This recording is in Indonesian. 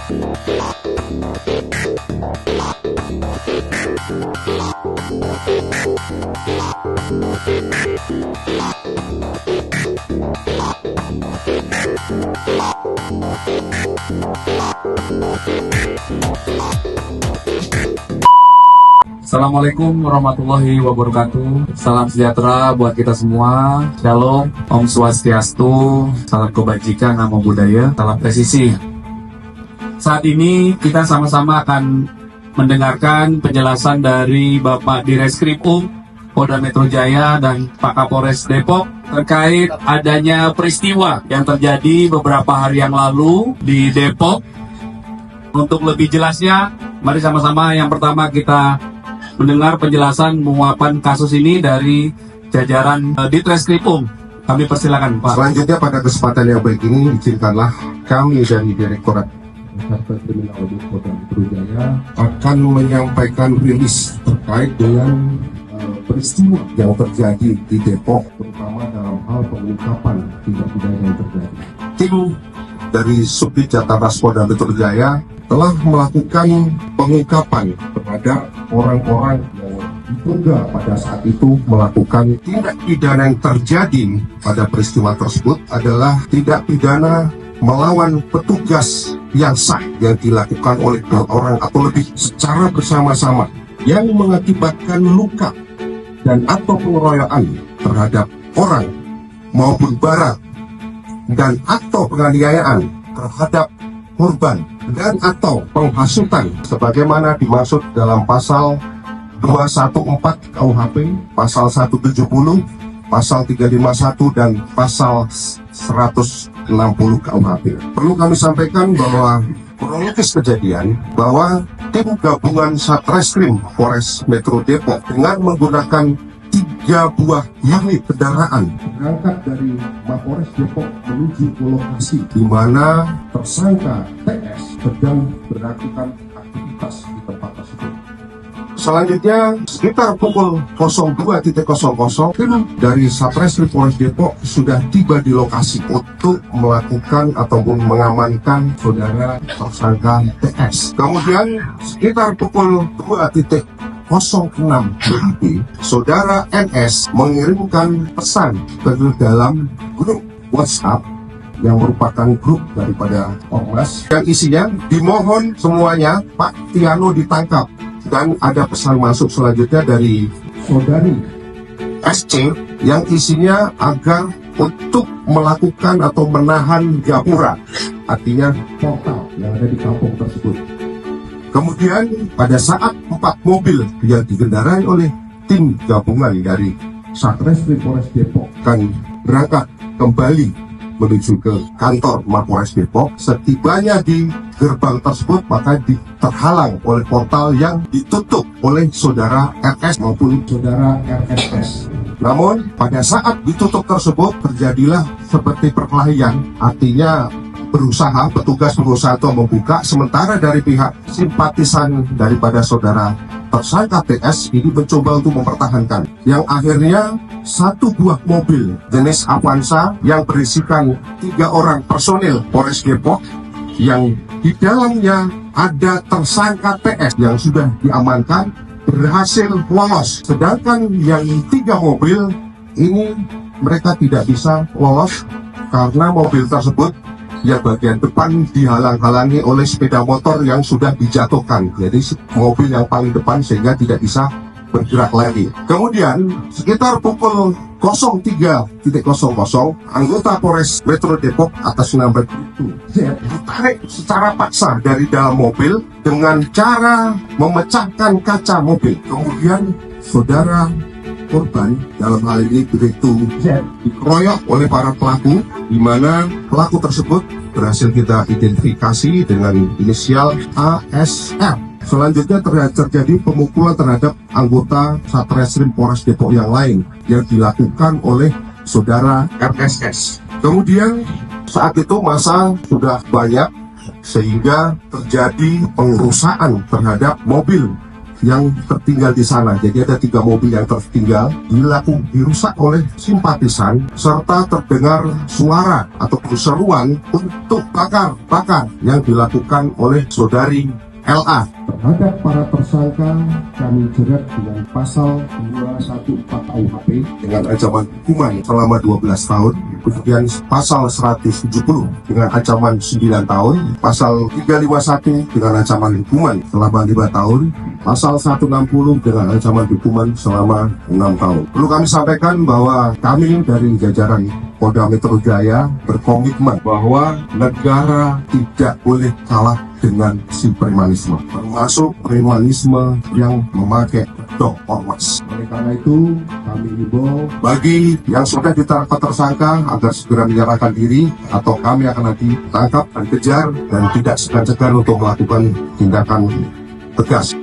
Assalamualaikum warahmatullahi wabarakatuh. Salam sejahtera buat kita semua. Shalom, Om Swastiastu, salam kebajikan, namo buddhaya, salam presisi. Saat ini kita sama-sama akan mendengarkan penjelasan dari Bapak Direskrimum Polda Metro Jaya dan Pak Kapolres Depok terkait adanya peristiwa yang terjadi beberapa hari yang lalu di Depok. Untuk lebih jelasnya, mari sama-sama yang pertama kita mendengar penjelasan menguapan kasus ini dari jajaran Ditreskrimum. Kami persilakan, Pak. Selanjutnya pada kesempatan yang baik ini, izinkanlah kami dari Direktorat Reserse Kriminal Polda Metro Jaya akan menyampaikan rilis terkait dengan peristiwa yang terjadi di Depok, terutama dalam hal pengungkapan tindak pidana yang terjadi. Tim dari Subdit Jataras Polda Metro Jaya telah melakukan pengungkapan terhadap orang-orang yang diduga pada saat itu melakukan tindak pidana yang terjadi pada peristiwa tersebut adalah tindak pidana melawan petugas yang sah yang dilakukan oleh dua orang atau lebih secara bersama-sama yang mengakibatkan luka dan atau pengeroyokan terhadap orang maupun barang dan atau penganiayaan terhadap korban dan atau penghasutan sebagaimana dimaksud dalam pasal 214 KUHP, pasal 170, pasal 351 dan pasal 160 KUHP. Perlu kami sampaikan bahwa kronologis kejadian bahwa tim gabungan Satreskrim Polres Metro Depok dengan menggunakan 3 buah unit kendaraan berangkat dari Mapolres Depok menuju ke lokasi di mana tersangka TS sedang melakukan aktivitas di tempat tersebut. Selanjutnya, sekitar pukul 02.00, tim dari Satreskrim Polres Depok sudah tiba di lokasi untuk melakukan ataupun mengamankan saudara tersangka TS. Kemudian, sekitar pukul 2.06 saudara NS mengirimkan pesan ke dalam grup WhatsApp yang merupakan grup daripada Ormas yang isinya dimohon semuanya Pak Tiano ditangkap, dan ada pesan masuk selanjutnya dari saudari SC yang isinya agar untuk melakukan atau menahan gapura, artinya portal yang ada di kampung tersebut. Kemudian pada saat 4 mobil yang dikendarai oleh tim gabungan dari Satreskrim Polres Depok akan berangkat kembali menuju ke kantor Mapolres Depok, setibanya di gerbang tersebut maka terhalang oleh portal yang ditutup oleh saudara RS maupun saudara RSS. Namun pada saat ditutup tersebut terjadilah seperti perkelahian, artinya petugas berusaha untuk membuka, sementara dari pihak simpatisan daripada saudara tersangka TS ini mencoba untuk mempertahankan, yang akhirnya 1 buah mobil jenis Avanza yang berisikan 3 orang personil Polres Depok yang di dalamnya ada tersangka TS yang sudah diamankan berhasil lolos, sedangkan yang 3 mobil ini mereka tidak bisa lolos karena mobil tersebut ya bagian depan dihalang-halangi oleh sepeda motor yang sudah dijatuhkan, jadi mobil yang paling depan sehingga tidak bisa bergerak lagi. Kemudian sekitar pukul 03.00 anggota Polres Metro Depok atas nama itu ditarik secara paksa dari dalam mobil dengan cara memecahkan kaca mobil. Kemudian saudara korban dalam hal ini Bribtu Z dikeroyok oleh para pelaku, di mana pelaku tersebut berhasil kita identifikasi dengan inisial ASR. Selanjutnya terjadi pemukulan terhadap anggota Satreskrim Polres Depok yang lain yang dilakukan oleh saudara RSS. Kemudian saat itu massa sudah banyak sehingga terjadi pengerusakan terhadap mobil yang tertinggal di sana. Jadi ada 3 mobil yang tertinggal dirusak oleh simpatisan serta terdengar suara ataupun seruan untuk bakar yang dilakukan oleh saudari LA. Terhadap para tersangka kami jerat dengan pasal 214 KUHP dengan ancaman hukuman selama 12 tahun, kemudian pasal 170 dengan ancaman 9 tahun, pasal 351 dengan ancaman hukuman selama 5 tahun, pasal 160 dengan ancaman hukuman selama 6 tahun. Perlu kami sampaikan bahwa kami dari jajaran Polda Metro Jaya berkomitmen bahwa negara tidak boleh kalah dengan si premanisme, termasuk premanisme yang memakai kedok ormas. Oleh karena itu, kami himbau bagi yang sudah ditangkap tersangka agar segera menyerahkan diri atau kami akan ditangkap dan kejar dan tidak segan-segan untuk melakukan tindakan tegas.